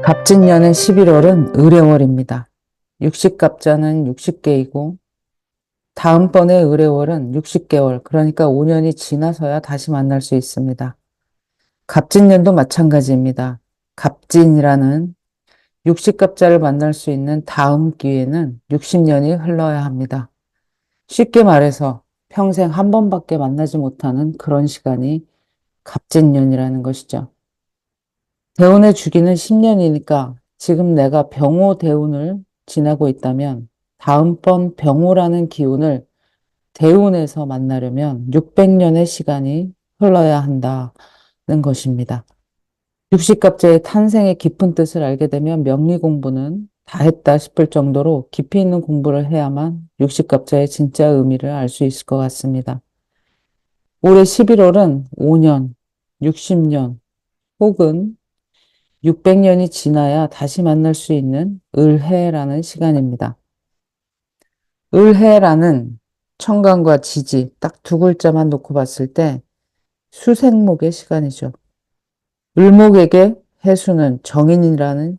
갑진년의 11월은 을해월입니다. 육식갑자는 60개이고 다음번에 을해월은 60개월, 그러니까 5년이 지나서야 다시 만날 수 있습니다. 갑진년도 마찬가지입니다. 갑진이라는 육식갑자를 만날 수 있는 다음 기회는 60년이 흘러야 합니다. 쉽게 말해서 평생 한 번밖에 만나지 못하는 그런 시간이 갑진년이라는 것이죠. 대운의 주기는 10년이니까 지금 내가 병호 대운을 지나고 있다면 다음번 병호라는 기운을 대운에서 만나려면 600년의 시간이 흘러야 한다는 것입니다. 육식갑자의 탄생의 깊은 뜻을 알게 되면 명리 공부는 다 했다 싶을 정도로 깊이 있는 공부를 해야만 육식갑자의 진짜 의미를 알 수 있을 것 같습니다. 올해 11월은 5년, 60년 혹은 600년이 지나야 다시 만날 수 있는 을해라는 시간입니다. 을해라는 청간과 지지 딱 두 글자만 놓고 봤을 때 수생목의 시간이죠. 을목에게 해수는 정인이라는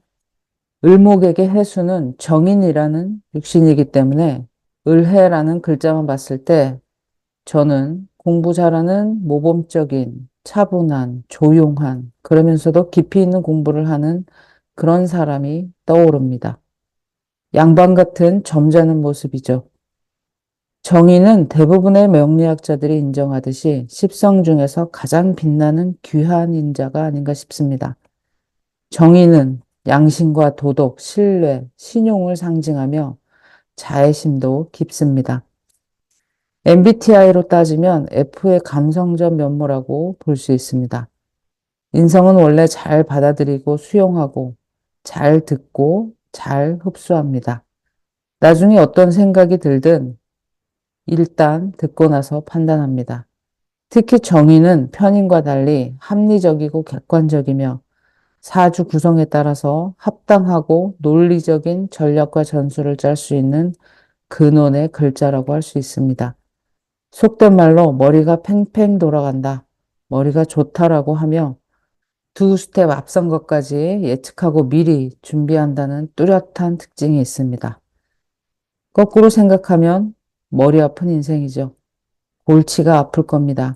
을목에게 해수는 정인이라는 육신이기 때문에 을해라는 글자만 봤을 때 저는 공부 잘하는 모범적인 차분한 조용한 그러면서도 깊이 있는 공부를 하는 그런 사람이 떠오릅니다. 양반 같은 점잖은 모습이죠. 정의는 대부분의 명리학자들이 인정하듯이 십성 중에서 가장 빛나는 귀한 인자가 아닌가 싶습니다. 정의는 양심과 도덕, 신뢰, 신용을 상징하며 자애심도 깊습니다. MBTI로 따지면 F의 감성적 면모라고 볼 수 있습니다. 인성은 원래 잘 받아들이고 수용하고 잘 듣고 잘 흡수합니다. 나중에 어떤 생각이 들든 일단 듣고 나서 판단합니다. 특히 정의는 편인과 달리 합리적이고 객관적이며 사주 구성에 따라서 합당하고 논리적인 전략과 전술을 짤 수 있는 근원의 글자라고 할 수 있습니다. 속된 말로 머리가 팽팽 돌아간다, 머리가 좋다라고 하며 두 스텝 앞선 것까지 예측하고 미리 준비한다는 뚜렷한 특징이 있습니다. 거꾸로 생각하면 머리 아픈 인생이죠. 골치가 아플 겁니다.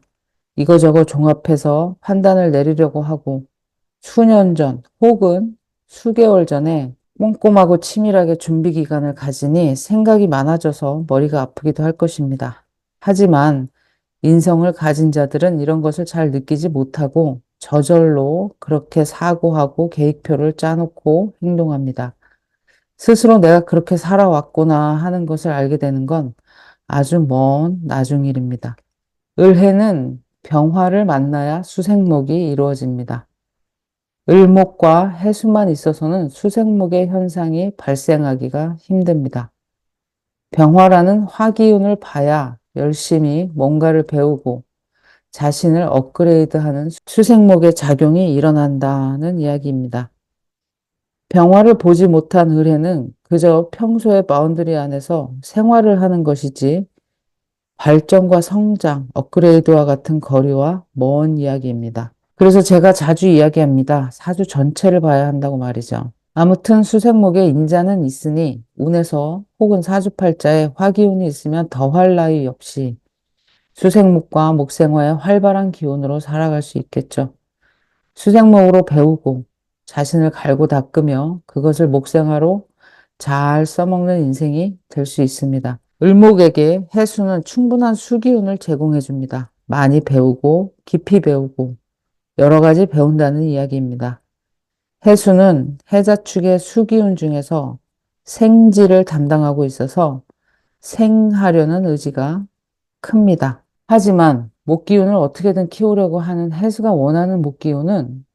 이거저거 종합해서 판단을 내리려고 하고 수년 전 혹은 수개월 전에 꼼꼼하고 치밀하게 준비 기간을 가지니 생각이 많아져서 머리가 아프기도 할 것입니다. 하지만 인성을 가진 자들은 이런 것을 잘 느끼지 못하고 저절로 그렇게 사고하고 계획표를 짜놓고 행동합니다. 스스로 내가 그렇게 살아왔구나 하는 것을 알게 되는 건 아주 먼 나중 일입니다. 을해는 병화를 만나야 수생목이 이루어집니다. 을목과 해수만 있어서는 수생목의 현상이 발생하기가 힘듭니다. 병화라는 화기운을 봐야 열심히 뭔가를 배우고 자신을 업그레이드하는 수생목의 작용이 일어난다는 이야기입니다. 병화를 보지 못한 을해는 그저 평소의 바운드리 안에서 생활을 하는 것이지 발전과 성장, 업그레이드와 같은 거리와 먼 이야기입니다. 그래서 제가 자주 이야기합니다. 사주 전체를 봐야 한다고 말이죠. 아무튼 수생목에 인자는 있으니 운에서 혹은 사주팔자에 화기운이 있으면 더할 나위 없이 수생목과 목생화의 활발한 기운으로 살아갈 수 있겠죠. 수생목으로 배우고 자신을 갈고 닦으며 그것을 목생화로 잘 써먹는 인생이 될 수 있습니다. 을목에게 해수는 충분한 수기운을 제공해 줍니다. 많이 배우고 깊이 배우고 여러 가지 배운다는 이야기입니다. 해수는 해자축의 수기운 중에서 생지를 담당하고 있어서 생하려는 의지가 큽니다. 하지만 목기운을 어떻게든 키우려고 하는 해수가 원하는 목기운은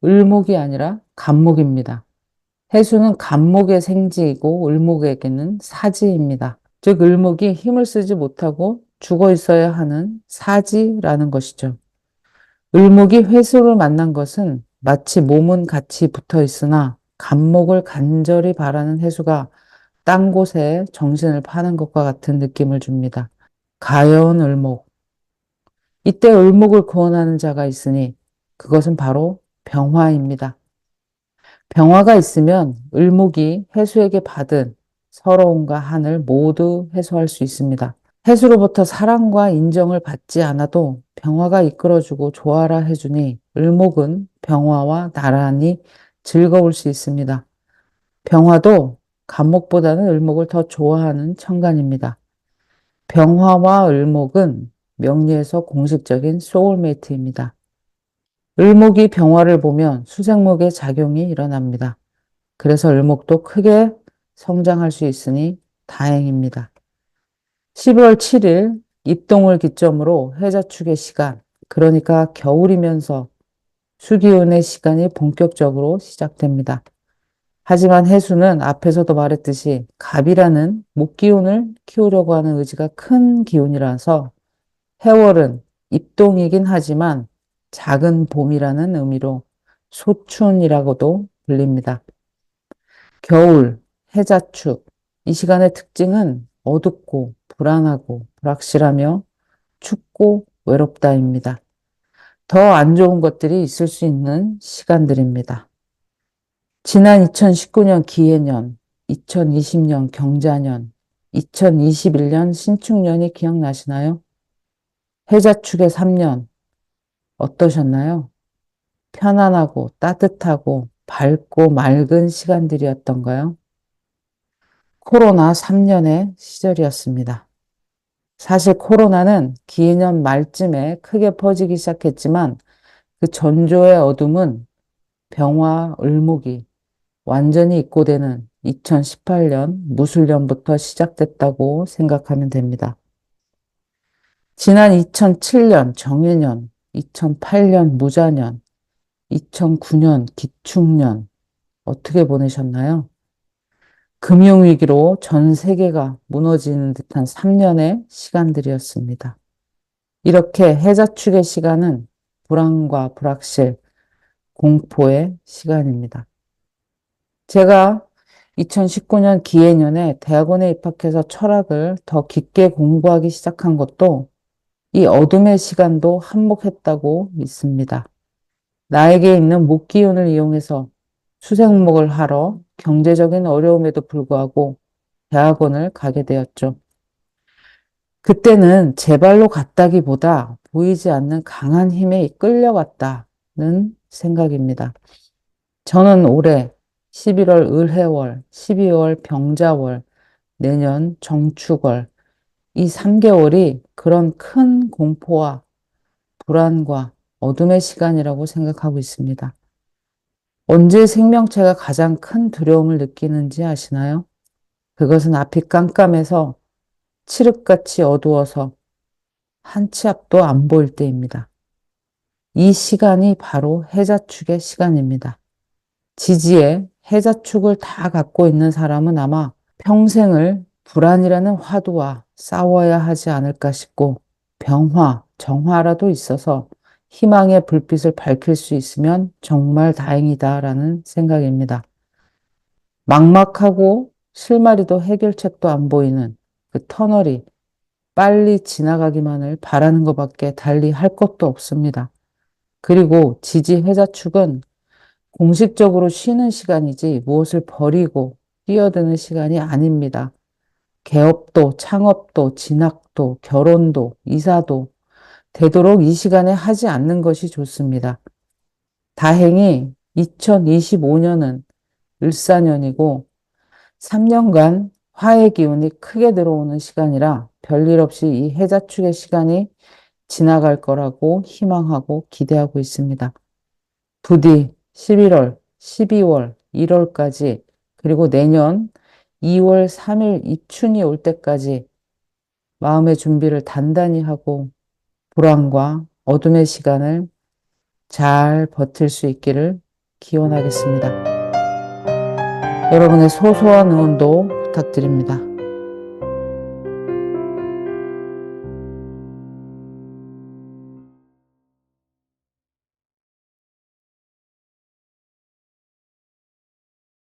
을목이 아니라 간목입니다. 해수는 간목의 생지이고 을목에게는 사지입니다. 즉 을목이 힘을 쓰지 못하고 죽어 있어야 하는 사지라는 것이죠. 을목이 회수를 만난 것은 마치 몸은 같이 붙어 있으나 간목을 간절히 바라는 해수가 딴 곳에 정신을 파는 것과 같은 느낌을 줍니다. 가여운 을목. 이때 을목을 구원하는 자가 있으니 그것은 바로 병화입니다. 병화가 있으면 을목이 해수에게 받은 서러움과 한을 모두 해소할 수 있습니다. 해수로부터 사랑과 인정을 받지 않아도 병화가 이끌어주고 조아라 해주니 을목은 병화와 나란히 즐거울 수 있습니다. 병화도 간목보다는 을목을 더 좋아하는 천간입니다. 병화와 을목은 명리에서 공식적인 소울메이트입니다. 을목이 병화를 보면 수생목의 작용이 일어납니다. 그래서 을목도 크게 성장할 수 있으니 다행입니다. 12월 7일 입동을 기점으로 해자축의 시간, 그러니까 겨울이면서 수기운의 시간이 본격적으로 시작됩니다. 하지만 해수는 앞에서도 말했듯이 갑이라는 목기운을 키우려고 하는 의지가 큰 기운이라서 해월은 입동이긴 하지만 작은 봄이라는 의미로 소춘이라고도 불립니다. 겨울, 해자축. 이 시간의 특징은 어둡고 불안하고 불확실하며 춥고 외롭다입니다. 더 안 좋은 것들이 있을 수 있는 시간들입니다. 지난 2019년 기해년, 2020년 경자년, 2021년 신축년이 기억나시나요? 해자축의 3년 어떠셨나요? 편안하고 따뜻하고 밝고 맑은 시간들이었던가요? 코로나 3년의 시절이었습니다. 사실 코로나는 기해년 말쯤에 크게 퍼지기 시작했지만 그 전조의 어둠은 병화, 을목이 완전히 입고되는 2018년 무술년부터 시작됐다고 생각하면 됩니다. 지난 2007년 정해년, 2008년 무자년, 2009년 기축년 어떻게 보내셨나요? 금융위기로 전 세계가 무너지는 듯한 3년의 시간들이었습니다. 이렇게 해자축의 시간은 불안과 불확실, 공포의 시간입니다. 제가 2019년 기해년에 대학원에 입학해서 철학을 더 깊게 공부하기 시작한 것도 이 어둠의 시간도 한몫했다고 믿습니다. 나에게 있는 목기운을 이용해서 수생목을 하러 경제적인 어려움에도 불구하고 대학원을 가게 되었죠. 그때는 제 발로 갔다기보다 보이지 않는 강한 힘에 끌려갔다는 생각입니다. 저는 올해 11월 을해월, 12월 병자월, 내년 정축월, 이 3개월이 그런 큰 공포와 불안과 어둠의 시간이라고 생각하고 있습니다. 언제 생명체가 가장 큰 두려움을 느끼는지 아시나요? 그것은 앞이 깜깜해서 칠흑같이 어두워서 한 치 앞도 안 보일 때입니다. 이 시간이 바로 해자축의 시간입니다. 지지에 해자축을 다 갖고 있는 사람은 아마 평생을 불안이라는 화두와 싸워야 하지 않을까 싶고 병화, 정화라도 있어서 희망의 불빛을 밝힐 수 있으면 정말 다행이다라는 생각입니다. 막막하고 실마리도 해결책도 안 보이는 그 터널이 빨리 지나가기만을 바라는 것밖에 달리 할 것도 없습니다. 그리고 지지 회자축은 공식적으로 쉬는 시간이지 무엇을 버리고 뛰어드는 시간이 아닙니다. 개업도, 창업도, 진학도, 결혼도, 이사도 되도록 이 시간에 하지 않는 것이 좋습니다. 다행히 2025년은 을사년이고 3년간 화의 기운이 크게 들어오는 시간이라 별일 없이 이 해자축의 시간이 지나갈 거라고 희망하고 기대하고 있습니다. 부디 11월, 12월, 1월까지 그리고 내년 2월 3일 입춘이 올 때까지 마음의 준비를 단단히 하고 불안과 어둠의 시간을 잘 버틸 수 있기를 기원하겠습니다. 여러분의 소소한 응원도 부탁드립니다.